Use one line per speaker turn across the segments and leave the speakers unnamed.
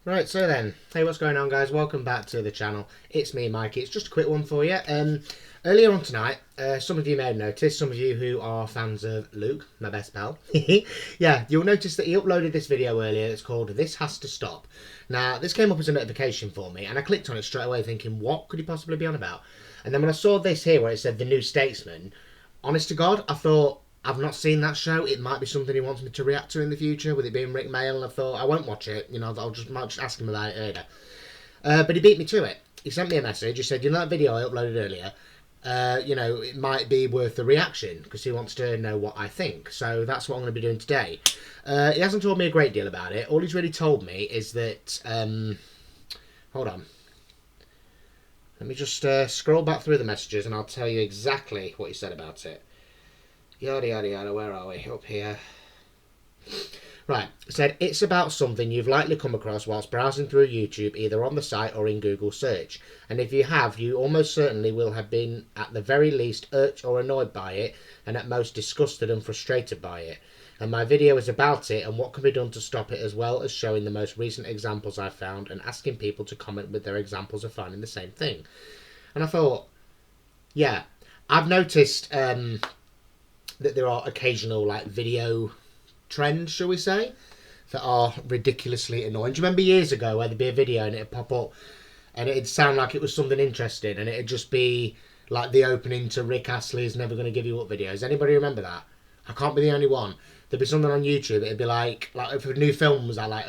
Right, so then, hey, what's going on, guys? Welcome back to the channel. It's me, Mikey. It's just a quick one for you. Earlier on tonight, some of you may have noticed, some of you who are fans of Luke, my best pal, yeah, you'll notice that he uploaded this video earlier. It's called This Has to Stop. Now, this came up as a notification for me, and I clicked on it straight away thinking, what could he possibly be on about? And then when I saw this here where it said The New Statesman, honest to God, I thought, I've not seen that show. It might be something he wants me to react to in the future, with it being Rick Mail. And I thought I won't watch it. You know, might just ask him about it later. But he beat me to it. He sent me a message. He said, "You know that video I uploaded earlier? You know, it might be worth a reaction because he wants to know what I think." So that's what I'm going to be doing today. He hasn't told me a great deal about it. All he's really told me is that. Hold on. Let me just scroll back through the messages, and I'll tell you exactly what he said about it. Yada yada yada, where are we? Up here. Right, it said, it's about something you've likely come across whilst browsing through YouTube, either on the site or in Google search. And if you have, you almost certainly will have been, at the very least, irked or annoyed by it, and at most disgusted and frustrated by it. And my video is about it and what can be done to stop it, as well as showing the most recent examples I've found and asking people to comment with their examples of finding the same thing. And I thought, yeah, I've noticed that there are occasional like video trends, shall we say, that are ridiculously annoying. Do you remember years ago where there'd be a video and it'd pop up and it'd sound like it was something interesting and it'd just be like the opening to Rick Astley's Never Gonna Give You Up videos? Anybody remember that? I can't be the only one. There'd be something on YouTube, it'd be like if a new film was out, like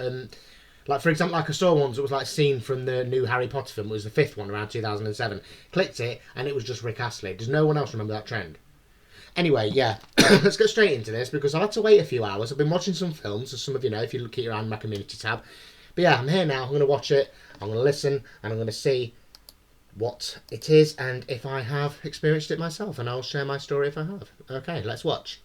for example, like I saw once, it was like a scene from the new Harry Potter film. It was the fifth one around 2007. Clicked it and it was just Rick Astley. Does no one else remember that trend? Anyway, yeah, let's get straight into this because I've had to wait a few hours. I've been watching some films, as some of you know if you keep your eye on my community tab. But yeah, I'm here now. I'm going to watch it, I'm going to listen, and I'm going to see what it is and if I have experienced it myself. And I'll share my story if I have. Okay, let's watch.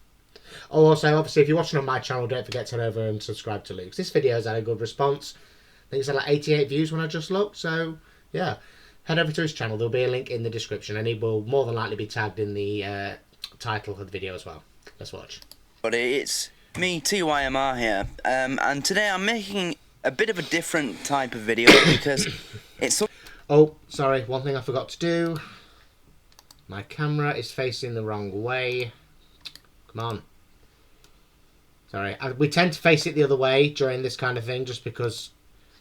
Oh, also, obviously, if you're watching on my channel, don't forget to head over and subscribe to Luke's. This video's had a good response. I think it's had like 88 views when I just looked, so yeah. Head over to his channel. There'll be a link in the description, and he will more than likely be tagged in the title of the video as well. Let's watch.
But it's me, TYMR here, and today I'm making a bit of a different type of video because it's...
Oh, sorry, one thing I forgot to do. My camera is facing the wrong way. Come on. Sorry, we tend to face it the other way during this kind of thing just because...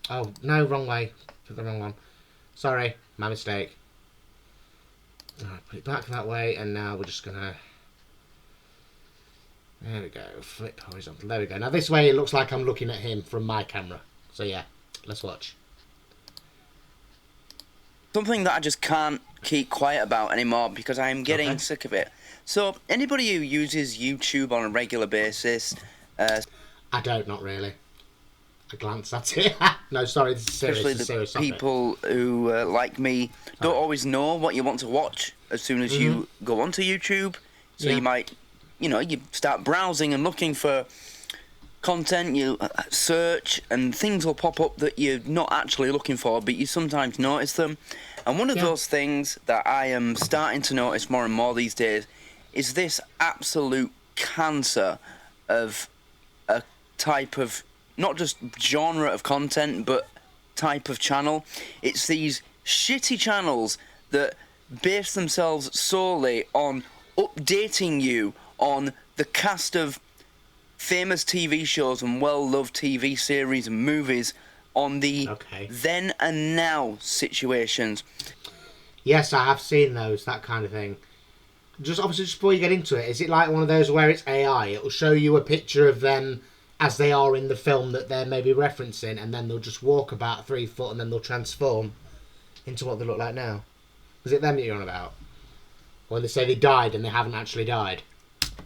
Oh, no, wrong way. Put the wrong one. Sorry, my mistake. Alright, put it back that way, and now we're just gonna... There we go, flip horizontal, there we go. Now this way it looks like I'm looking at him from my camera. So yeah, let's watch.
Something that I just can't keep quiet about anymore because I'm getting sick of it. So, anybody who uses YouTube on a regular basis...
I don't, not really. I glance at it. No, sorry, this is serious.
Especially
this is serious
the people who, like me, don't always know what you want to watch as soon as you go onto YouTube. So you might, you start browsing and looking for content, you search, and things will pop up that you're not actually looking for, but you sometimes notice them. And one of those things that I am starting to notice more and more these days is this absolute cancer of a type of, not just genre of content, but type of channel. It's these shitty channels that base themselves solely on updating you on the cast of famous TV shows and well-loved TV series and movies on the then and now situations.
Yes, I have seen those, that kind of thing. Just obviously, just before you get into it, is it like one of those where it's AI? It will show you a picture of them as they are in the film that they're maybe referencing, and then they'll just walk about 3 foot and then they'll transform into what they look like now. Is it them that you're on about? When they say they died and they haven't actually died?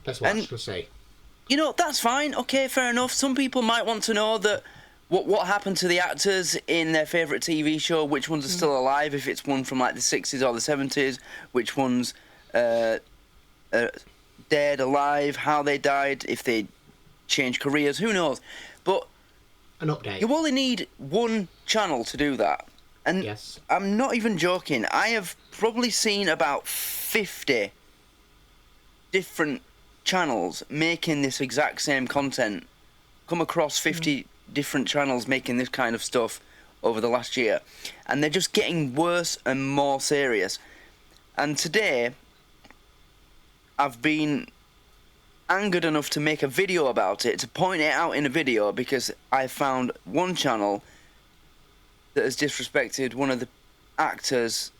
Let's watch, we'll see.
You know, that's fine, okay, fair enough. Some people might want to know that what happened to the actors in their favourite TV show, which ones are still alive, if it's one from like the 60s or the 70s, which ones dead, alive, how they died, if they changed careers, who knows. But
an update.
You only need one channel to do that. And
yes.
I'm not even joking. I have probably seen about 50 different channels making this exact same content. Come across 50 different channels making this kind of stuff over the last year, and they're just getting worse and more serious. And today, I've been angered enough to make a video about it, to point it out in a video, because I found one channel that has disrespected one of the actors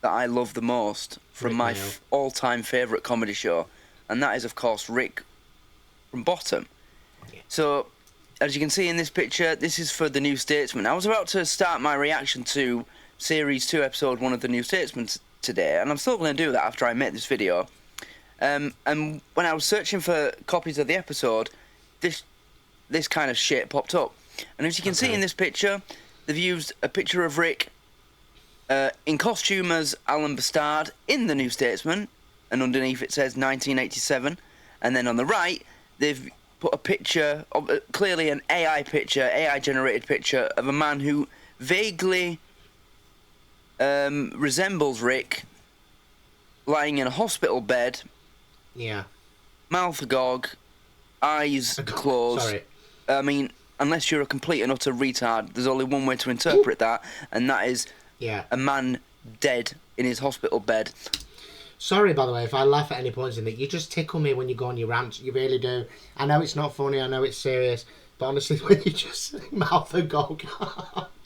that I love the most from
Rick
my
Mail.
all-time favourite comedy show, and that is, of course, Rick from Bottom.
Yeah.
So, as you can see in this picture, this is for The New Statesman. I was about to start my reaction to Series 2, Episode 1 of The New Statesman today, and I'm still going to do that after I make this video. And when I was searching for copies of the episode, this kind of shit popped up. And as you can see in this picture, they've used a picture of Rick in costume as Alan Bastard in The New Statesman, and underneath it says 1987. And then on the right, they've put a picture of clearly an AI-generated picture of a man who vaguely resembles Rick, lying in a hospital bed.
Yeah.
Mouth agog, eyes closed.
Sorry.
I mean, unless you're a complete and utter retard, there's only one way to interpret that, and that is a man dead in his hospital bed.
Sorry, by the way, if I laugh at any points in it. You just tickle me when you go on your rants. You really do. I know it's not funny. I know it's serious. But honestly, when you just say mouth agog.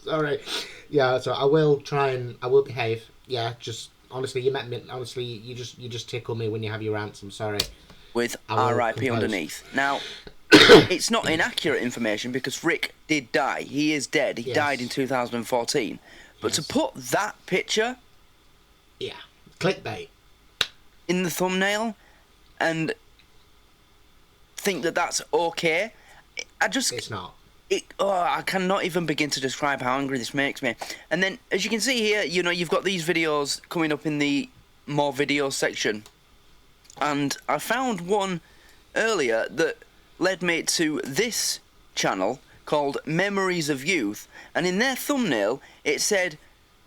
Sorry. Yeah, so I will behave. Yeah, just... Honestly, you met me. Honestly, you just tickle me when you have your rants. I'm sorry.
With R.I.P. underneath. Now, it's not inaccurate information because Rick did die. He is dead. He died in 2014. But to put that picture,
clickbait,
in the thumbnail, and think that that's okay,
it's not.
I cannot even begin to describe how angry this makes me. And then, as you can see here, you know, you've got these videos coming up in the more videos section. And I found one earlier that led me to this channel called Memories of Youth. And in their thumbnail, it said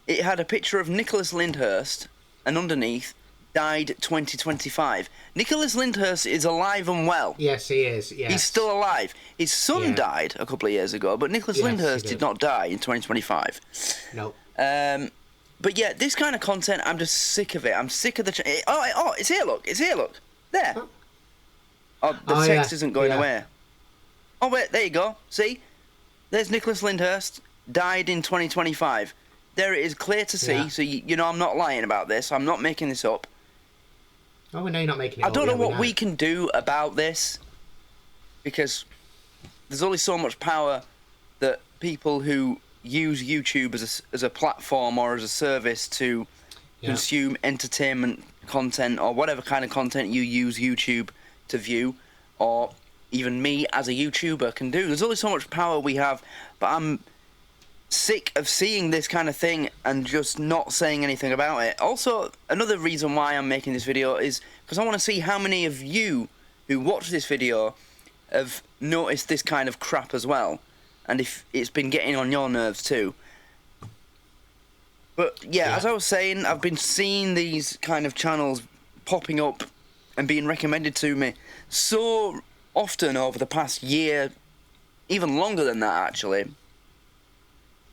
it had a picture of Nicholas Lyndhurst, and underneath, died 2025. Nicholas Lyndhurst is alive and well.
Yes, he is. Yes.
He's still alive. His son died a couple of years ago, but Nicholas Lyndhurst did not die in 2025.
No.
But yeah, this kind of content, I'm just sick of it. I'm sick of the... Oh, it's here, look. It's here, look. There. Oh, the text isn't going away. Oh, wait, there you go. See? There's Nicholas Lyndhurst, died in 2025. There it is, clear to see, so you know I'm not lying about this. I'm not making this up.
Oh, we know you're not making it up.
I don't know what we can do about this, because there's only so much power that people who use YouTube as a platform or as a service to consume entertainment content or whatever kind of content you use YouTube to view, or even me as a YouTuber can do. There's only so much power we have, but I'm sick of seeing this kind of thing and just not saying anything about it. Also, another reason why I'm making this video is because I want to see how many of you who watch this video have noticed this kind of crap as well, and if it's been getting on your nerves too. But yeah, as I was saying, I've been seeing these kind of channels popping up and being recommended to me so often over the past year, even longer than that actually.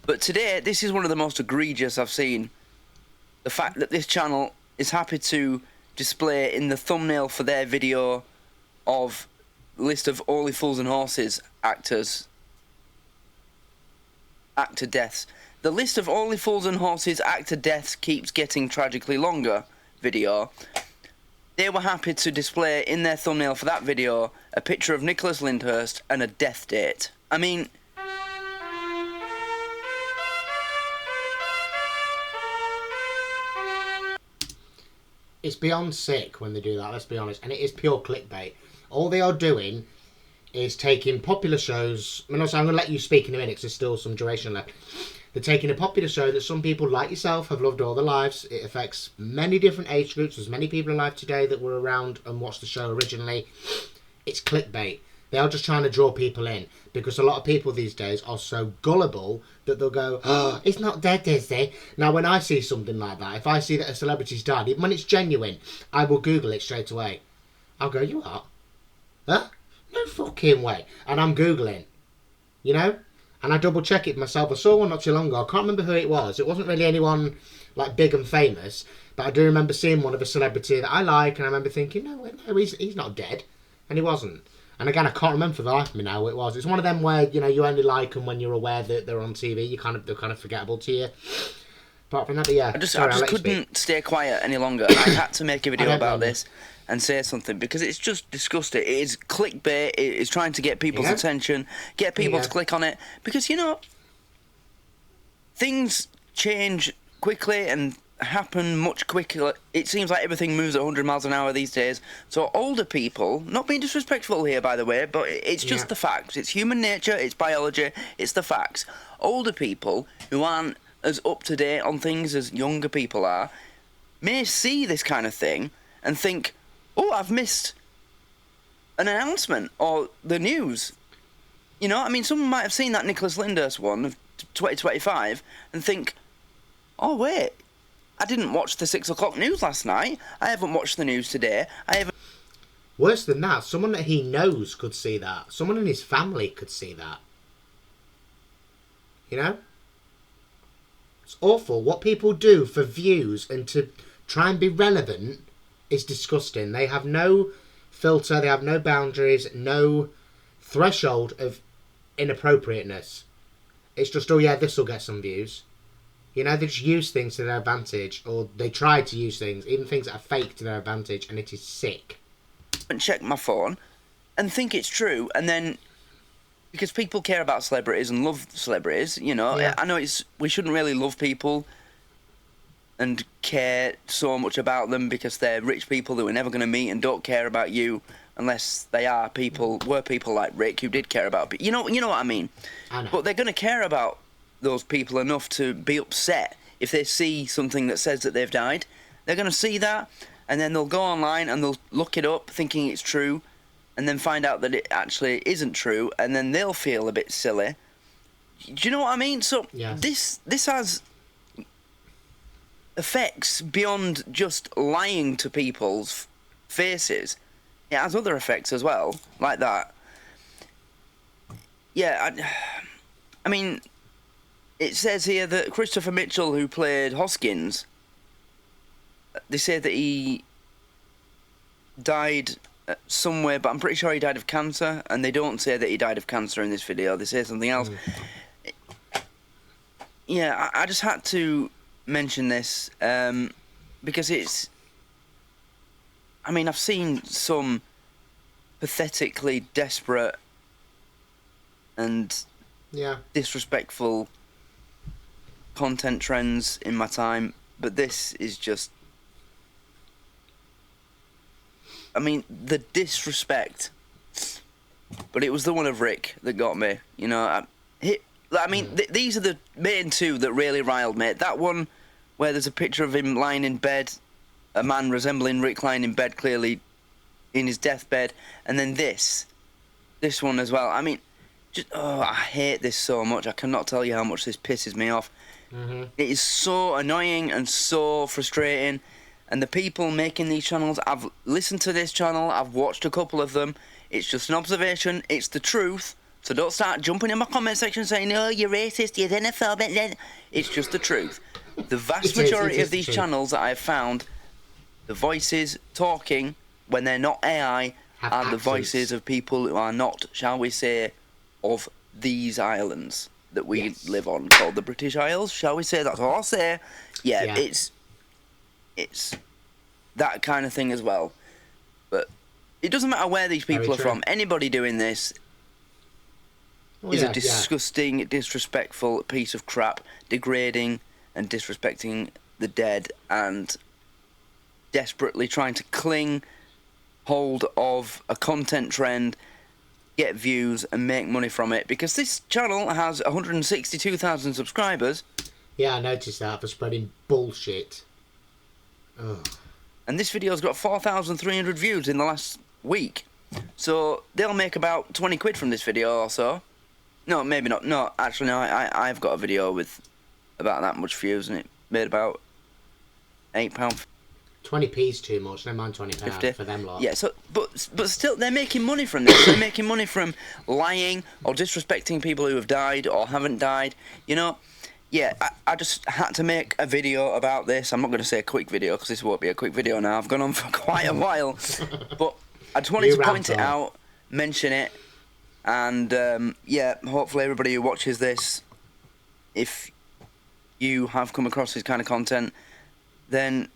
But today, this is one of the most egregious I've seen. The fact that this channel is happy to display in the thumbnail for their video of list of Only Fools and Horses actor deaths. The list of Only Fools and Horses actor deaths keeps getting tragically longer video. They were happy to display in their thumbnail for that video a picture of Nicholas Lyndhurst and a death date. I mean...
It's beyond sick when they do that, let's be honest. And it is pure clickbait. All they are doing is taking popular shows... I mean, also, I'm going to let you speak in a minute because there's still some duration left. They're taking a popular show that some people, like yourself, have loved all their lives. It affects many different age groups. There's many people alive today that were around and watched the show originally. It's clickbait. They are just trying to draw people in, because a lot of people these days are so gullible that they'll go, oh, it's not dead, is it? Now, when I see something like that, if I see that a celebrity's died, even when it's genuine, I will Google it straight away. I'll go, you what? Huh? No fucking way. And I'm Googling. You know? And I double check it myself. I saw one not too long ago. I can't remember who it was. It wasn't really anyone like big and famous, but I do remember seeing one of a celebrity that I like, and I remember thinking, no, he's not dead, and he wasn't. And again, I can't remember for the life of me now what it was. It's one of them where you only like them when you're aware that they're on TV. They're kind of forgettable to you. Apart from that, but yeah.
I just couldn't stay quiet any longer. I had to make a video about this and say something because it's just disgusting. It is clickbait. It is trying to get people's attention, get people to click on it. Because, things change quickly and happen much quicker. It seems like everything moves at 100 miles an hour these days. So older people, not being disrespectful here, by the way, but it's just the facts. It's human nature, it's biology, it's the facts. Older people who aren't as up to date on things as younger people are may see this kind of thing and think, oh, I've missed an announcement or the news. Someone might have seen that Nicholas Lyndhurst one of 2025 and think, oh wait, I didn't watch the 6 o'clock news last night, I haven't watched the news today,
Worse than that, someone that he knows could see that. Someone in his family could see that. It's awful. What people do for views and to try and be relevant is disgusting. They have no filter, they have no boundaries, no threshold of inappropriateness. It's just, oh yeah, this will get some views. They just use things to their advantage, or they try to use things, even things that are fake, to their advantage, and it is sick.
And check my phone and think it's true, and then because people care about celebrities and love celebrities, I know we shouldn't really love people and care so much about them because they're rich people that we're never going to meet and don't care about you unless they were people like Rick who did care about people. You know what I mean?
I know.
But they're going to care about those people enough to be upset if they see something that says that they've died. They're going to see that, and then they'll go online and they'll look it up thinking it's true, and then find out that it actually isn't true, and then they'll feel a bit silly. Do you know what I mean? So this has effects beyond just lying to people's faces. It has other effects as well, like that. Yeah, it says here that Christopher Mitchell, who played Hoskins, they say that he died somewhere, but I'm pretty sure he died of cancer, and they don't say that he died of cancer in this video. They say something else. Yeah, I just had to mention this because it's... I've seen some pathetically desperate and disrespectful content trends in my time, but this is just... the disrespect. But it was the one of Rick that got me. These are the main two that really riled me. That one where there's a picture of him lying in bed, a man resembling Rick lying in bed, clearly in his deathbed, and then this one as well. I hate this so much. I cannot tell you how much this pisses me off. It is so annoying and so frustrating. And the people making these channels, I've listened to this channel, I've watched a couple of them. It's just an observation, it's the truth. So don't start jumping in my comment section saying, oh, you're racist, you're xenophobic. It's just the truth. The vast majority of these channels that I've found, the voices talking when they're not AI are the voices of people who are not, shall we say, of these islands that we live on, called the British Isles, shall we say? That's all I'll say. Yeah. It's that kind of thing as well. But it doesn't matter where these people are from. Anybody doing this is a disgusting, disrespectful piece of crap, degrading and disrespecting the dead and desperately trying to cling hold of a content trend, get views and make money from it, because this channel has 162,000 subscribers.
Yeah, I noticed that, for spreading bullshit. Ugh.
And this video's got 4,300 views in the last week. So they'll make about 20 quid from this video or so. No, maybe not. No, actually, no, I've got a video with about that much views and it made about £8.
20p's too much. Never mind £20
50
for them lot.
Yeah, so but still they're making money from this. They're making money from lying or disrespecting people who have died or haven't died. You know, yeah, I just had to make a video about this. I'm not going to say a quick video because this won't be a quick video now. I've gone on for quite a while, but I just wanted to point it out, mention it, and yeah, hopefully everybody who watches this, if you have come across this kind of content, then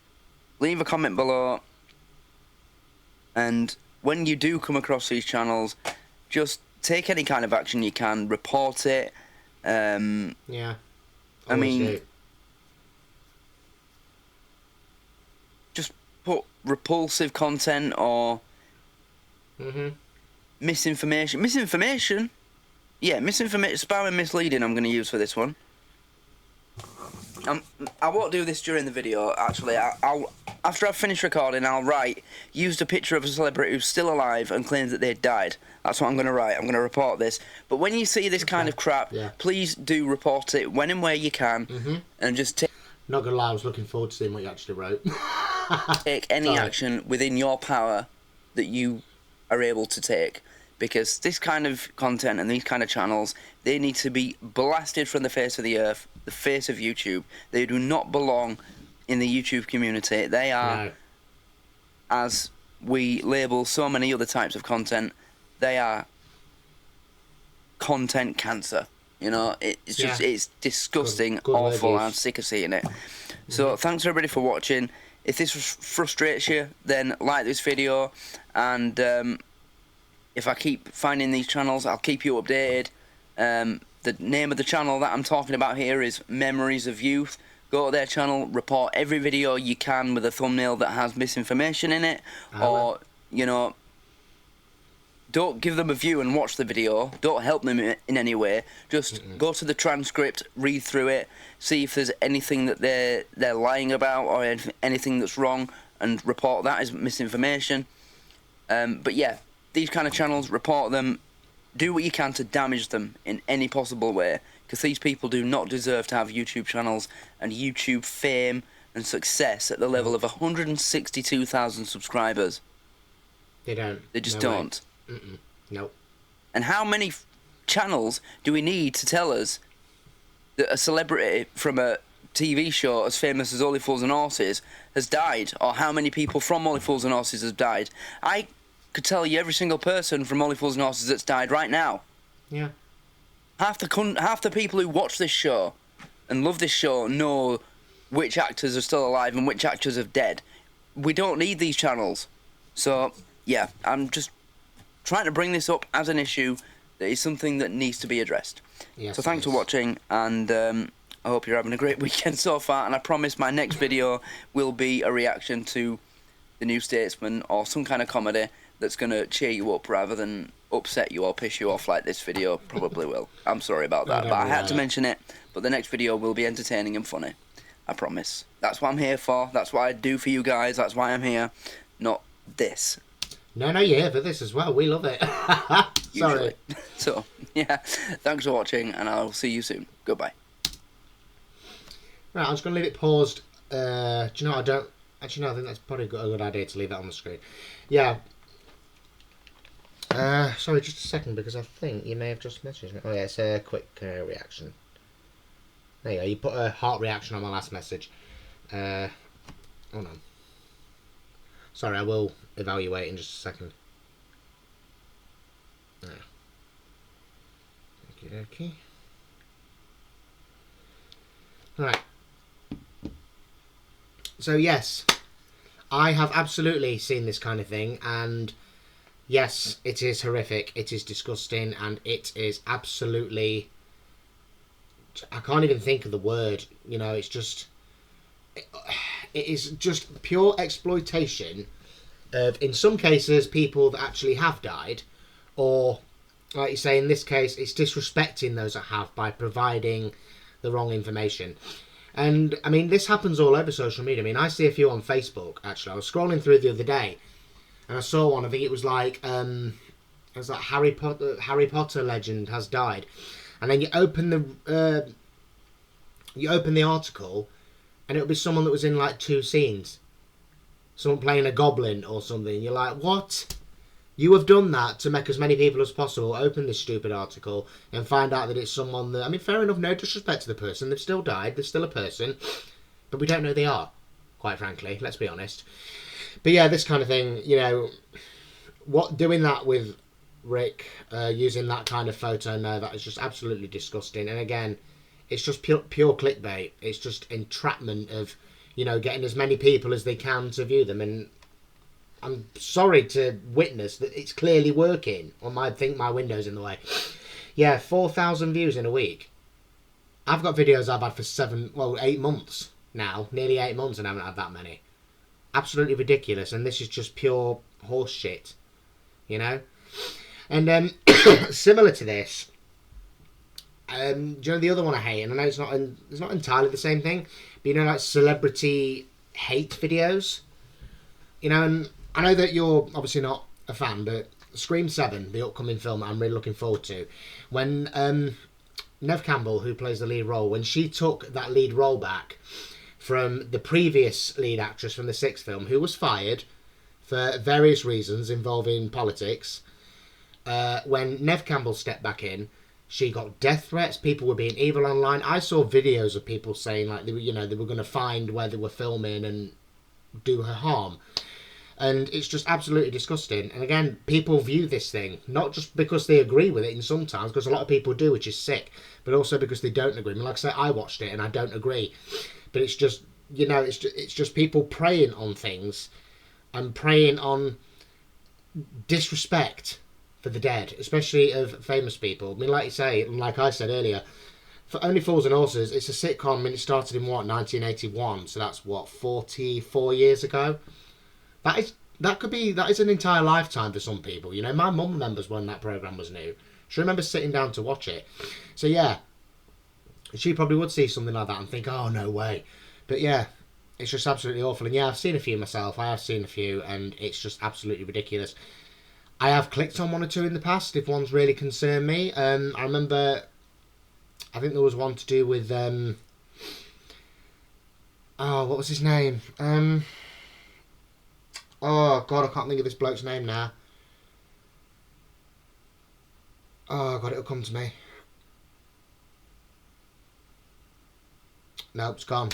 leave a comment below, and when you do come across these channels, just take any kind of action you can, report it.
Yeah.
I mean, just put repulsive content or misinformation. Misinformation? Yeah, misinformation, spam and misleading I'm going to use for this one. I won't do this during the video, actually. I'll after I've finished recording, I'll write, used a picture of a celebrity who's still alive and claims that they died. That's what I'm going to write. I'm going to report this. But when you see this kind of crap, please do report it when and where you can, and just take...
Not going to lie, I was looking forward to seeing what you actually wrote.
Take any action within your power that you are able to take. Because this kind of content and these kind of channels, they need to be blasted from the face of the earth, the face of YouTube. They do not belong in the YouTube community. They are, as we label so many other types of content, they are content cancer. You know, it's just, it's disgusting, good awful, I'm sick of seeing it. So thanks everybody for watching. If this frustrates you, then like this video, and if I keep finding these channels, I'll keep you updated. The name of the channel that I'm talking about here is Memories of Youth. Go to their channel, report every video you can with a thumbnail that has misinformation in it, or, you know, don't give them a view and watch the video. Don't help them in any way. Just go to the transcript, read through it, see if there's anything that they're lying about or anything that's wrong, and report that as misinformation. But yeah, these kind of channels, report them. Do what you can to damage them in any possible way, because these people do not deserve to have YouTube channels and YouTube fame and success at the level of 162,000 subscribers.
They don't.
They just don't.
Nope.
And how many channels do we need to tell us that a celebrity from a TV show as famous as Only Fools and Horses has died, or how many people from Only Fools and Horses have died? I could tell you every single person from Only Fools and Horses that's died right now.
Yeah.
Half the people who watch this show and love this show know which actors are still alive and which actors are dead. We don't need these channels. So, yeah, I'm just trying to bring this up as an issue that is something that needs to be addressed.
Yes,
so thanks for watching, and I hope you're having a great weekend so far, and I promise my next video will be a reaction to The New Statesman or some kind of comedy that's going to cheer you up rather than upset you or piss you off like this video probably will. I'm sorry about that, but I had to mention it. But the next video will be entertaining and funny. I promise. That's what I'm here for. That's what I do for you guys. That's why I'm here. Not this.
No, you're here for this as well. We love it. Sorry.
So, yeah. Thanks for watching, and I'll see you soon. Goodbye.
Right, I'm just going to leave it paused. Do you know, I don't... Actually, no, I think that's probably a good idea to leave that on the screen. Yeah. Sorry, just a second, because I think you may have just messaged me. Oh, yeah, it's a quick reaction. There you go. You put a heart reaction on my last message. Hold on. Sorry, I will evaluate in just a second. There. Okie dokie. Alright. So, yes. I have absolutely seen this kind of thing, and yes, it is horrific, it is disgusting, and it is absolutely... I can't even think of the word, you know, it's just... It is just pure exploitation of, in some cases, people that actually have died, or, like you say, in this case, it's disrespecting those that have by providing the wrong information. And, I mean, this happens all over social media. I mean, I see a few on Facebook, actually. I was scrolling through the other day, and I saw one. I think it was like Harry Potter legend has died, and then you open the article, and it'll be someone that was in like 2 scenes. someone playing a goblin or something. You're like, what? You have done that to make as many people as possible open this stupid article and find out that it's someone that... I mean, fair enough, no disrespect to the person. They've still died. They're still a person. But we don't know they are, quite frankly. Let's be honest. But yeah, this kind of thing, you know... doing that with Rick, using that kind of photo, no, that is just absolutely disgusting. And again, it's just pure clickbait. It's just entrapment of, you know, getting as many people as they can to view them. And I'm sorry to witness that it's clearly working. Or I think my window's in the way. Yeah, 4,000 views in a week. I've got videos I've had for 8 months now. Nearly 8 months and I haven't had that many. Absolutely ridiculous. And this is just pure horse shit. You know? And similar to this, do you know the other one I hate? And I know it's not entirely the same thing. But you know, like celebrity hate videos? You know, and I know that you're obviously not a fan, but Scream 7, the upcoming film that I'm really looking forward to, when Neve Campbell, who plays the lead role, when she took that lead role back from the previous lead actress from the 6th film, who was fired for various reasons involving politics, when Neve Campbell stepped back in, she got death threats. People were being evil online. I saw videos of people saying like they were going to find where they were filming and do her harm. And it's just absolutely disgusting. And again, people view this thing not just because they agree with it, and sometimes because a lot of people do, which is sick, but also because they don't agree. I mean, like I say, I watched it and I don't agree, but it's just, you know, it's just people preying on things and preying on disrespect for the dead, especially of famous people. I mean, like you say, like I said earlier, for Only Fools and Horses, it's a sitcom. I mean, it started in 1981, so that's 44 years ago. That is an entire lifetime for some people. You know, my mum remembers when that programme was new. She remembers sitting down to watch it. So yeah, she probably would see something like that and think, oh, no way. But yeah, it's just absolutely awful. And yeah, I've seen a few myself. I have seen a few, and it's just absolutely ridiculous. I have clicked on one or two in the past if one's really concerned me. I remember, I think there was one to do with, what was his name? Oh, God, I can't think of this bloke's name now. Oh, God, it'll come to me. Nope, it's gone.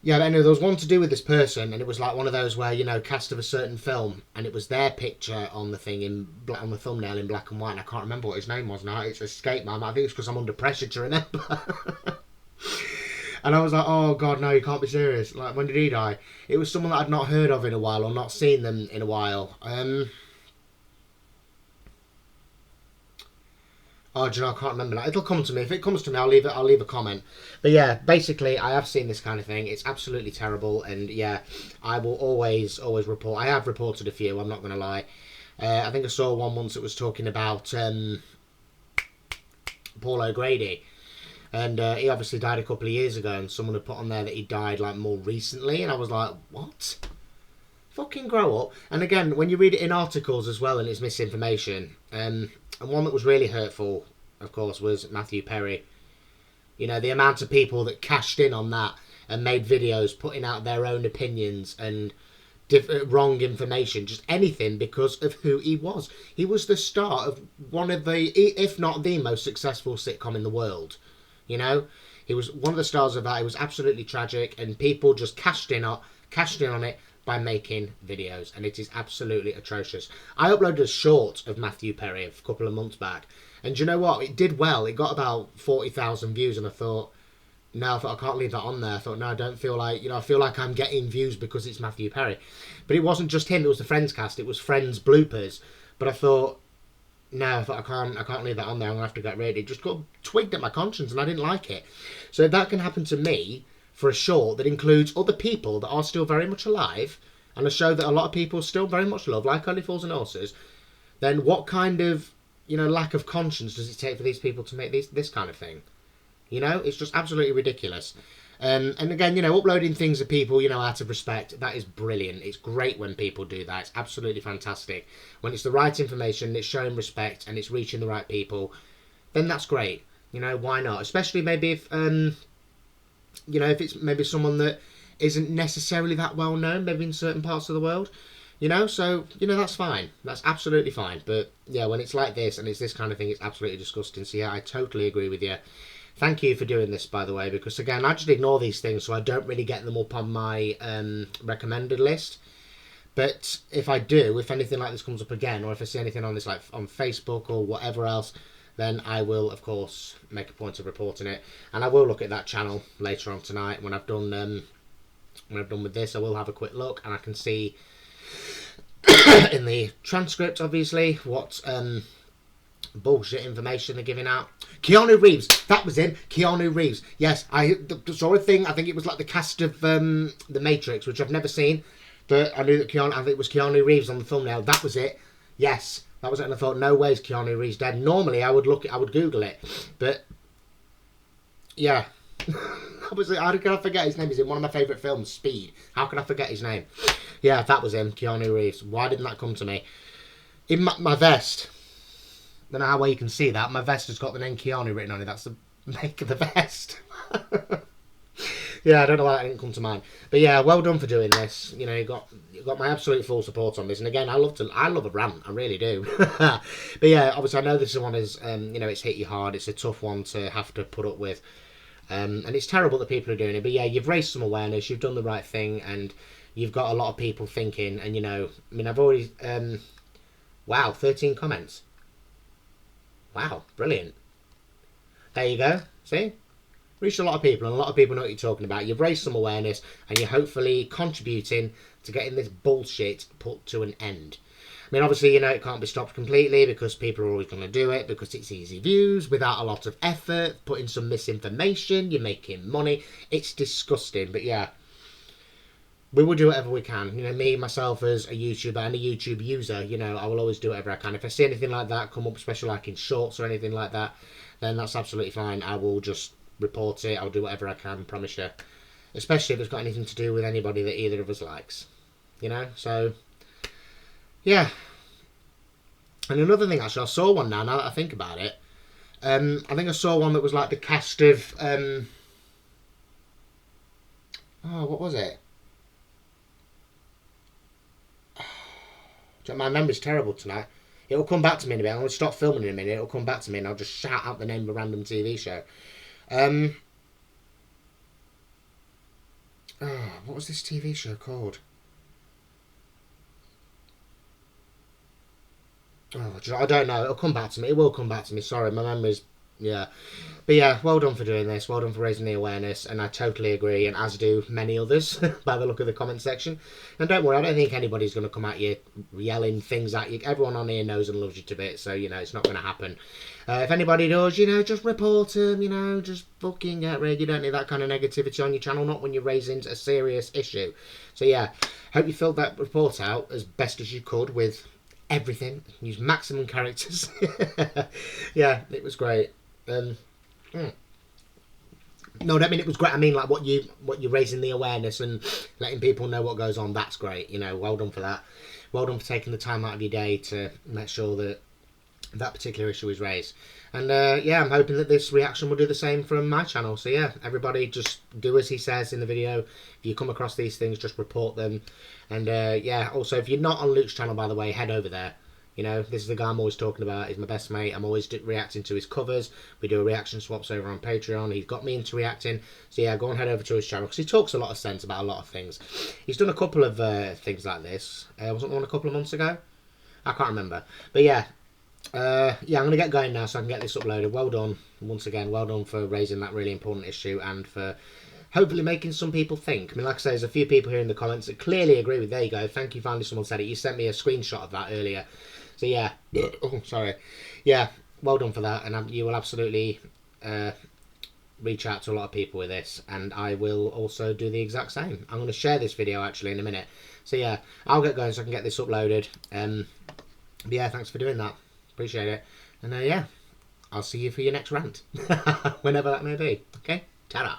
Yeah, but anyway, there was one to do with this person, and it was like one of those where, you know, cast of a certain film, and it was their picture on the thing, on the thumbnail in black and white, and I can't remember what his name was now. It's escaped me. I think it's because I'm under pressure to remember. And I was like, oh, God, no, you can't be serious. Like, when did he die? It was someone that I'd not heard of in a while or not seen them in a while. Oh, do you know, I can't remember that. It'll come to me. If it comes to me, I'll leave a comment. But yeah, basically, I have seen this kind of thing. It's absolutely terrible. And yeah, I will always report. I have reported a few, I'm not going to lie. I think I saw one once that was talking about Paul O'Grady. And he obviously died a couple of years ago, and someone had put on there that he died like more recently, and I was like, what? Fucking grow up. And again, when you read it in articles as well, and it's misinformation, and one that was really hurtful, of course, was Matthew Perry. You know, the amount of people that cashed in on that and made videos putting out their own opinions and wrong information, just anything because of who he was. He was the star of one of the, if not the most successful sitcom in the world. You know, he was one of the stars of that. It was absolutely tragic, and people just cashed in on it by making videos, and it is absolutely atrocious. I uploaded a short of Matthew Perry a couple of months back, and do you know what? It did well. It got about 40,000 views, and I thought, no, I can't leave that on there. I thought, no, I don't feel like, you know, I feel like I'm getting views because it's Matthew Perry. But it wasn't just him. It was the Friends cast. It was Friends bloopers. But I thought, no, I can't leave that on there. I'm going to have to get rid of it. It just got twigged at my conscience, and I didn't like it. So if that can happen to me for a short that includes other people that are still very much alive, and a show that a lot of people still very much love, like Only Fools and Horses, then what kind of, you know, lack of conscience does it take for these people to make this kind of thing? You know, it's just absolutely ridiculous. And again, you know, uploading things of people, you know, out of respect, that is brilliant. It's great when people do that. It's absolutely fantastic. When it's the right information, it's showing respect, and it's reaching the right people, then that's great. You know, why not? Especially maybe if, you know, if it's maybe someone that isn't necessarily that well known, maybe in certain parts of the world. You know, so, you know, that's fine. That's absolutely fine. But, yeah, when it's like this and it's this kind of thing, it's absolutely disgusting. So, yeah, I totally agree with you. Thank you for doing this, by the way, because, again, I just ignore these things, so I don't really get them up on my recommended list. But if I do, if anything like this comes up again, or if I see anything on this, like on Facebook or whatever else, then I will, of course, make a point of reporting it. And I will look at that channel later on tonight when I've done with this. I will have a quick look, and I can see in the transcript, obviously, what bullshit information they're giving out. Keanu Reeves, that was him. Keanu Reeves. Yes, I saw a thing. I think it was like the cast of The Matrix, which I've never seen, but I knew that I think it was Keanu Reeves on the thumbnail. That was it. Yes, that was it. And I thought, no way is Keanu Reeves dead. Normally, I would Google it, but yeah. How can I forget his name? He's in one of my favourite films, Speed. How can I forget his name? Yeah, that was him, Keanu Reeves. Why didn't that come to me? In my vest. I don't know how well you can see that. My vest has got the name Keanu written on it. That's the make of the vest. Yeah, I don't know why that didn't come to mind. But yeah, well done for doing this. You know, you got my absolute full support on this. And again, I love a rant. I really do. But yeah, obviously I know this one is, you know, it's hit you hard. It's a tough one to have to put up with. And it's terrible that people are doing it. But yeah, you've raised some awareness. You've done the right thing. And you've got a lot of people thinking. And, you know, I mean, I've already... wow, 13 comments. Wow, brilliant. There you go. See? Reached a lot of people, and a lot of people know what you're talking about. You've raised some awareness, and you're hopefully contributing to getting this bullshit put to an end. I mean, obviously, you know, it can't be stopped completely because people are always going to do it because it's easy views without a lot of effort, putting some misinformation, you're making money. It's disgusting, but yeah. We will do whatever we can. You know, me, myself, as a YouTuber and a YouTube user, you know, I will always do whatever I can. If I see anything like that come up, especially like in shorts or anything like that, then that's absolutely fine. I will just report it. I'll do whatever I can, promise you. Especially if it's got anything to do with anybody that either of us likes. You know, so, yeah. And another thing, actually, I saw one now that I think about it. I think I saw one that was like the cast of, oh, what was it? My memory's terrible tonight. It'll come back to me in a bit. I'm going to stop filming in a minute. It'll come back to me and I'll just shout out the name of a random TV show. Oh, what was this TV show called? Oh, I don't know. It'll come back to me. It will come back to me. Sorry, my memory's... Yeah. But yeah, well done for doing this. Well done for raising the awareness. And I totally agree, and as do many others, by the look of the comment section. And don't worry, I don't think anybody's going to come at you yelling things at you. Everyone on here knows and loves you to bits, so, you know, it's not going to happen. If anybody does, you know, just report them, you know, just fucking get rid. You don't need that kind of negativity on your channel, not when you're raising a serious issue. So yeah, hope you filled that report out as best as you could with everything. Use maximum characters. Yeah, it was great. No, I don't mean it was great. I mean like what you're raising the awareness and letting people know what goes on. That's great. You know, well done for that. Well done for taking the time out of your day to make sure that that particular issue is raised. And yeah, I'm hoping that this reaction will do the same from my channel. So yeah, everybody just do as he says in the video. If you come across these things, just report them. And yeah, also if you're not on Luke's channel, by the way, head over there. You know, this is the guy I'm always talking about. He's my best mate. I'm always reacting to his covers. We do a reaction swaps over on Patreon. He's got me into reacting. So yeah, go and head over to his channel because he talks a lot of sense about a lot of things. He's done a couple of things like this. Wasn't one a couple of months ago? I can't remember. But yeah. Yeah, I'm going to get going now so I can get this uploaded. Well done. Once again, well done for raising that really important issue and for hopefully making some people think. I mean, like I say, there's a few people here in the comments that clearly agree with. There you go. Thank you. Finally someone said it. You sent me a screenshot of that earlier. So yeah, oh sorry, yeah, well done for that, and you will absolutely reach out to a lot of people with this, and I will also do the exact same. I'm going to share this video actually in a minute. So yeah, I'll get going so I can get this uploaded. But yeah, thanks for doing that. Appreciate it. And yeah, I'll see you for your next rant, whenever that may be. Okay, ta-da.